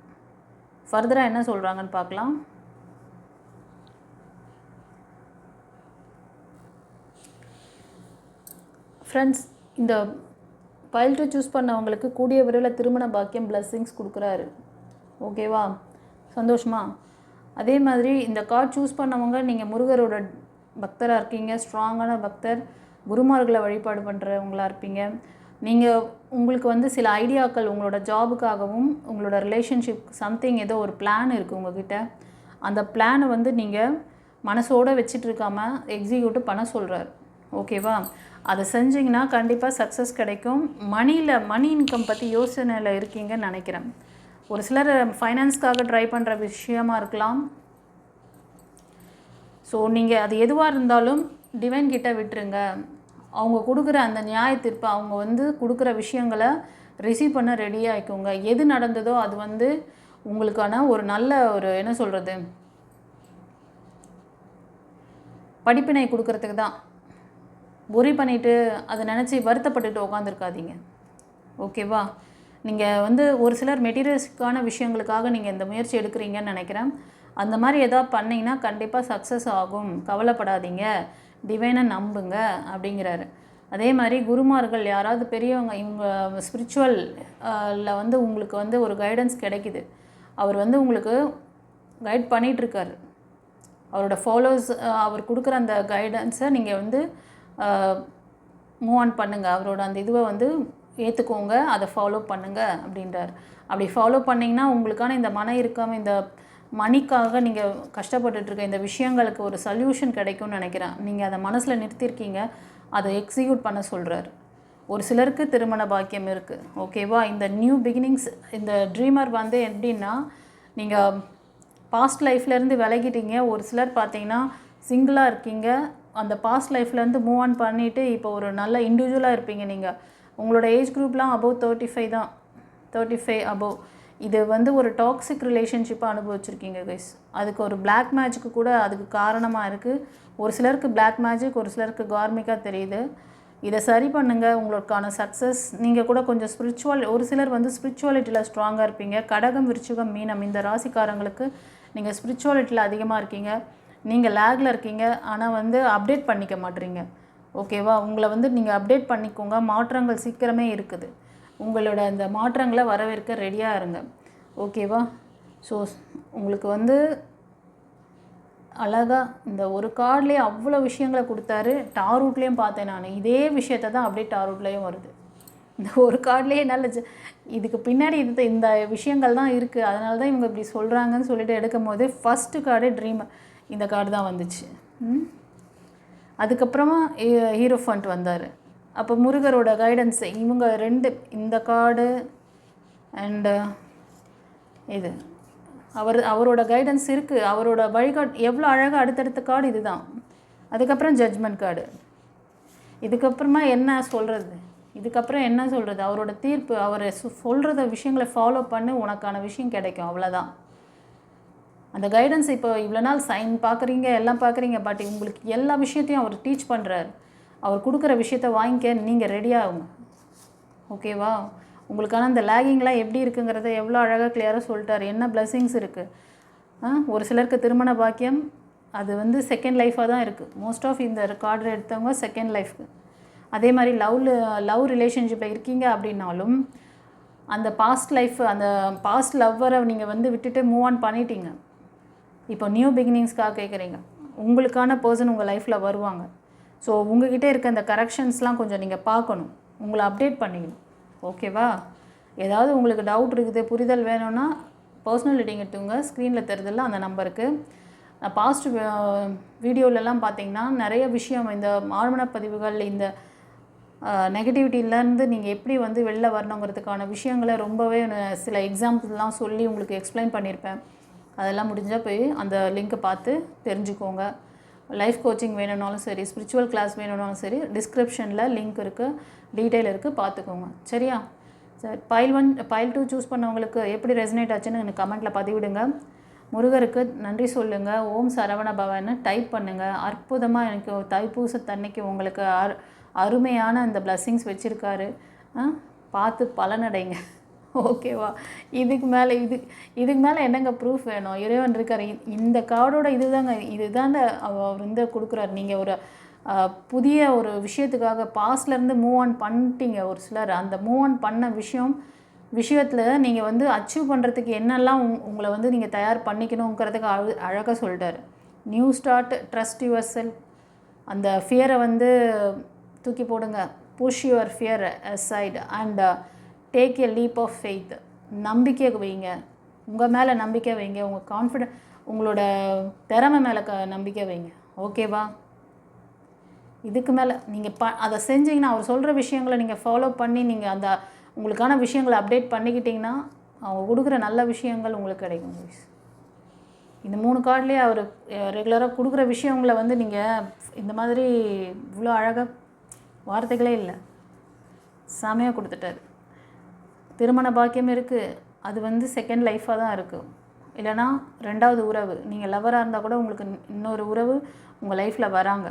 ஃபர்தராக என்ன சொல்கிறாங்கன்னு பார்க்கலாம். ஃப்ரெண்ட்ஸ், இந்த பைல் 2 சூஸ் பண்ணவங்களுக்கு கூடிய விரைவில் திருமண பாக்கியம், பிளஸ்ஸிங்ஸ் கொடுக்குறாரு. ஓகேவா? சந்தோஷமா? அதே மாதிரி இந்த கார்டு சூஸ் பண்ணவங்க, நீங்கள் முருகரோட பக்தராக இருக்கீங்க, ஸ்ட்ராங்கான பக்தர், குருமார்களை வழிபாடு பண்ணுறவங்களாக இருப்பீங்க. நீங்கள் உங்களுக்கு வந்து சில ஐடியாக்கள் உங்களோட ஜாபுக்காகவும் உங்களோட ரிலேஷன்ஷிப் சம்திங் ஏதோ ஒரு பிளான் இருக்குது உங்கள்கிட்ட. அந்த பிளானை வந்து நீங்கள் மனசோடு வச்சுட்டு இருக்காமல் எக்ஸிக்யூட்டிவ் பண்ண சொல்கிறார். ஓகேவா? அதை செஞ்சிங்கன்னா கண்டிப்பாக சக்ஸஸ் கிடைக்கும். மணி இன்கம் பற்றி யோசனையில் இருக்கீங்கன்னு நினைக்கிறேன். ஒரு சிலர் ஃபைனான்ஸ்க்காக ட்ரை பண்ணுற விஷயமா இருக்கலாம். ஸோ நீங்கள் அது எதுவாக இருந்தாலும் டிவைன் கிட்ட விட்டுருங்க. அவங்க கொடுக்குற அந்த நியாய தீர்ப்பு, அவங்க வந்து கொடுக்குற விஷயங்களை ரிசீவ் பண்ண ரெடியாக ஆயிக்கோங்க. எது நடந்ததோ அது வந்து உங்களுக்கான ஒரு நல்ல ஒரு என்ன சொல்கிறது, படிப்பினை கொடுக்கறதுக்கு தான். ஒரி பண்ணிவிட்டு அதை நினச்சி வருத்தப்பட்டுட்டு உட்காந்துருக்காதீங்க. ஓகேவா? நீங்கள் வந்து ஒரு சிலர் மெட்டீரியல்ஸ்க்கான விஷயங்களுக்காக நீங்கள் இந்த முயற்சி எடுக்கிறீங்கன்னு நினைக்கிறேன். அந்த மாதிரி எதாவது பண்ணிங்கன்னா கண்டிப்பாக சக்ஸஸ் ஆகும், கவலைப்படாதீங்க, டிவைனை நம்புங்க அப்படிங்கிறாரு. அதே மாதிரி குருமார்கள் யாராவது பெரியவங்க, இவங்க ஸ்பிரிச்சுவலில் வந்து உங்களுக்கு வந்து ஒரு கைடன்ஸ் கிடைக்குது, அவர் வந்து உங்களுக்கு கைட் பண்ணிகிட்ருக்காரு. அவரோட ஃபாலோவர்ஸ் அவர் கொடுக்குற அந்த கைடன்ஸை நீங்கள் வந்து மூவ் ஆன் பண்ணுங்கள். அவரோட அந்த இதுவை வந்து ஏற்றுக்கோங்க, அதை ஃபாலோ பண்ணுங்கள் அப்படின்றார். அப்படி ஃபாலோ பண்ணிங்கன்னா உங்களுக்கான இந்த மன இறுக்கம், இந்த மணிக்காக நீங்கள் கஷ்டப்பட்டுட்ருக்க இந்த விஷயங்களுக்கு ஒரு சொல்யூஷன் கிடைக்கும்னு நினைக்கிறேன். நீங்கள் அதை மனசில் நிறுத்தியிருக்கீங்க, அதை எக்ஸிக்யூட் பண்ண சொல்கிறார். ஒரு சிலருக்கு திருமண பாக்கியம் இருக்குது. ஓகேவா? இந்த நியூ பிகினிங்ஸ், இந்த ட்ரீமர் வந்து எப்படின்னா, நீங்கள் பாஸ்ட் லைஃப்லேருந்து விலகிட்டீங்க. ஒரு சிலர் பார்த்தீங்கன்னா சிங்கிளாக இருக்கீங்க. அந்த பாஸ்ட் லைஃப்லேருந்து மூவ் ஆன் பண்ணிவிட்டு இப்போ ஒரு நல்ல இண்டிவிஜுவலாக இருப்பீங்க. நீங்கள் உங்களோட ஏஜ் குரூப்லாம் அபோவ் 35 தான், 35 அபோவ். இது வந்து ஒரு டாக்ஸிக் ரிலேஷன்ஷிப்பாக அனுபவிச்சிருக்கீங்க கைஸ். அதுக்கு ஒரு பிளாக் மேஜிக்கு கூட அதுக்கு காரணமாக இருக்குது. ஒரு சிலருக்கு பிளாக் மேஜிக், ஒரு சிலருக்கு கார்மிக்காக தெரியுது. இதை சரி பண்ணுங்கள், உங்களுக்கான சக்ஸஸ். நீங்கள் கூட கொஞ்சம் ஸ்பிரிச்சுவல், ஒரு சிலர் வந்து ஸ்பிரிச்சுவாலிட்டியில் ஸ்ட்ராங்காக இருப்பீங்க. கடகம், விருச்சிகம், மீனம் இந்த ராசிக்காரங்களுக்கு நீங்கள் ஸ்பிரிச்சுவாலிட்டியில் அதிகமாக இருக்கீங்க. நீங்கள் லேகில் இருக்கீங்க, ஆனால் வந்து அப்டேட் பண்ணிக்க மாட்டீங்க. ஓகேவா? உங்களை வந்து நீங்கள் அப்டேட் பண்ணிக்கோங்க. மாற்றங்கள் சீக்கிரமே இருக்குது. உங்களோட அந்த மாற்றங்களை வரவேற்க ரெடியாக இருங்க. ஓகேவா? ஸோ உங்களுக்கு வந்து அழகாக இந்த ஒரு கார்ட்லேயே அவ்வளோ விஷயங்களை கொடுத்தாரு. டாரூட்லேயும் பார்த்தேன் நான் இதே விஷயத்தை தான் அப்படியே டாரூட்லேயும் வருது. இந்த ஒரு கார்ட்லேயே நல்ல இதுக்கு பின்னாடி இந்த விஷயங்கள் தான் இருக்குது, அதனால தான் இவங்க இப்படி சொல்கிறாங்கன்னு சொல்லிட்டு எடுக்கும் போது ஃபஸ்ட்டு கார்டே ட்ரீம் இந்த கார்டு தான் வந்துச்சு. அதுக்கப்புறமா ஹீரோஃபண்ட் வந்தார். அப்போ முருகரோட கைடன்ஸு இவங்க ரெண்டு, இந்த கார்டு அண்டு இது அவரோட கைடன்ஸ் இருக்குது. அவரோட வழிகாட் எவ்வளோ அழகாக அடுத்தடுத்த கார்டு இது தான். அதுக்கப்புறம் ஜட்ஜ்மெண்ட் கார்டு. இதுக்கப்புறமா என்ன சொல்கிறது, இதுக்கப்புறம் என்ன சொல்கிறது, அவரோட தீர்ப்பு. அவர் சொல்கிறத விஷயங்களை ஃபாலோ பண்ணி உனக்கான விஷயம் கிடைக்கும், அவ்வளோதான். அந்த கைடன்ஸ் இப்போ இவ்வளோ நாள் சைன் பார்க்குறீங்க, எல்லாம் பார்க்குறீங்க, பட் உங்களுக்கு எல்லா விஷயத்தையும் அவர் டீச் பண்ணுறாரு. அவர் கொடுக்குற விஷயத்த வாங்கிக்க நீங்கள் ரெடியாகுங்க. ஓகேவா? உங்களுக்கான அந்த லேகிங்லாம் எப்படி இருக்குங்கிறத எவ்வளோ அழகாக கிளியராக சொல்லிட்டார். என்ன பிளெஸிங்ஸ் இருக்குது. ஒரு சிலருக்கு திருமண பாக்கியம் அது வந்து செகண்ட் லைஃபாக தான் இருக்குது. மோஸ்ட் ஆஃப் இந்த கார்டு எடுத்தவங்க செகண்ட் லைஃப்க்கு. அதே மாதிரி லவ் ரிலேஷன்ஷிப்பில் இருக்கீங்க அப்படின்னாலும் அந்த பாஸ்ட் லைஃப், அந்த பாஸ்ட் லவ்வரை நீங்கள் வந்து விட்டுட்டு மூவ் ஆன் பண்ணிட்டீங்க. இப்போ நியூ பிகினிங்ஸ்க்காக கேட்குறீங்க. உங்களுக்கான பர்சன் உங்கள் லைஃப்பில் வருவாங்க. ஸோ உங்கள்கிட்ட இருக்க இந்த கரெக்ஷன்ஸ்லாம் கொஞ்சம் நீங்கள் பார்க்கணும், உங்களை அப்டேட் பண்ணிக்கணும். ஓகேவா? ஏதாவது உங்களுக்கு டவுட் இருக்குது, புரிதல் வேணும்னா பர்சனல் ரீடிங் எடுத்துங்க. ஸ்க்ரீனில் தெரியுதில்ல அந்த நம்பருக்கு. பாஸ்ட் வீடியோலலாம் பார்த்தீங்கன்னா நிறைய விஷயம், இந்த ஆழ்மன பதிவுகள், இந்த நெகட்டிவிட்டியிலேருந்து நீங்கள் எப்படி வந்து வெளில வரணுங்கிறதுக்கான விஷயங்களை ரொம்பவே சில எக்ஸாம்பிள்லாம் சொல்லி உங்களுக்கு எக்ஸ்பிளைன் பண்ணியிருப்பேன். அதெல்லாம் முடிஞ்சால் போய் அந்த லிங்க்கை பார்த்து தெரிஞ்சுக்கோங்க. லைஃப் கோச்சிங் வேணும்னாலும் சரி, ஸ்பிரிச்சுவல் கிளாஸ் வேணும்னாலும் சரி, டிஸ்கிரிப்ஷனில் லிங்க் இருக்குது, டீட்டெயில் இருக்குது, பார்த்துக்கோங்க. சரியா? சரி, பைல் 1 பைல் 2 சூஸ் பண்ணவங்களுக்கு எப்படி ரெசனேட் ஆச்சுன்னு எனக்கு கமெண்ட்டில் பதிவிடுங்க. முருகருக்கு நன்றி சொல்லுங்கள். ஓம் சரவண பவன்னு டைப் பண்ணுங்கள். அற்புதமாக எனக்கு தைப்பூசத்தன்னைக்கு உங்களுக்கு அருமையான இந்த பிளஸ்ஸிங்ஸ் வச்சுருக்காரு. பார்த்து பலனடைங்க. ஓகேவா? இதுக்கு மேலே என்னங்க ப்ரூஃப் வேணும்? இறைவன் இருக்கார். இந்த கார்டோட இதுதாங்க அவர் வந்து கொடுக்குறாரு. நீங்கள் ஒரு புதிய ஒரு விஷயத்துக்காக பாஸ்ட்லேருந்து மூவ் ஆன் பண்ணிட்டீங்க. ஒரு சிலர் அந்த மூவ் ஆன் பண்ண விஷயத்தில் நீங்கள் வந்து அச்சீவ் பண்ணுறதுக்கு என்னெல்லாம் உங்களை வந்து நீங்கள் தயார் பண்ணிக்கணுங்கிறதுக்கு அழகாக சொல்லிட்டார். New start, trust yourself. அந்த ஃபியரை வந்து தூக்கி போடுங்க. Push your fear aside and take a leap of faith. நம்பிக்கை வைங்க, உங்கள் மேலே நம்பிக்கை வைங்க, உங்கள் கான்ஃபிடென்ட், உங்களோட திறமை மேலே நம்பிக்கை வைங்க. ஓகேவா? இதுக்கு மேலே நீங்கள் அதை செஞ்சிங்கன்னா, அவர் சொல்கிற விஷயங்களை நீங்கள் ஃபாலோ பண்ணி நீங்கள் அந்த உங்களுக்கான விஷயங்களை அப்டேட் பண்ணிக்கிட்டிங்கன்னா அவங்க கொடுக்குற நல்ல விஷயங்கள் உங்களுக்கு கிடைக்கும். இந்த 3 கார்ட்லேயே அவர் ரெகுலராக கொடுக்குற விஷயங்களை வந்து நீங்கள் இந்த மாதிரி இவ்வளோ அழகாக வார்த்தைகளே இல்லை, செமையாக கொடுத்துட்டாரு. திருமண பாக்கியம் இருக்குது, அது வந்து செகண்ட் லைஃபாக தான் இருக்குது. இல்லைனா 2வது உறவு, நீங்கள் லவராக இருந்தால் கூட உங்களுக்கு இன்னொரு உறவு உங்கள் லைஃப்பில் வராங்க.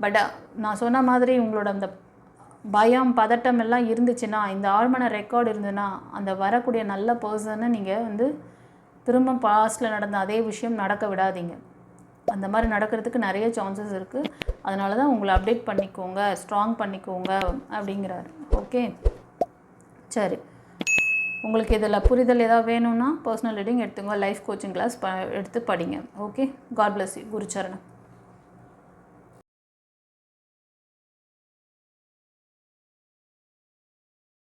பட் நான் சொன்ன மாதிரி உங்களோட அந்த பயம் பதட்டம் எல்லாம் இருந்துச்சுன்னா, இந்த ஆழ்மன ரெக்கார்டு இருந்ததுன்னா, அந்த வரக்கூடிய நல்ல பர்சனை நீங்கள் வந்து திரும்ப பாஸ்ட்டில் நடந்த அதே விஷயம் நடக்க விடாதீங்க. அந்த மாதிரி நடக்கிறதுக்கு நிறைய சான்சஸ் இருக்குது. அதனால தான் உங்களை அப்டேட் பண்ணிக்கோங்க, ஸ்ட்ராங் பண்ணிக்கோங்க அப்படிங்கிறாரு. ஓகே, சரி. உங்களுக்கு இதில் புரிதல் ஏதாவது வேணும்னா பர்சனல் ரீடிங் எடுத்துங்க, லைஃப் கோச்சிங் கிளாஸ் எடுத்து படிங்க. Okay, god bless you. குருச்சரணம்.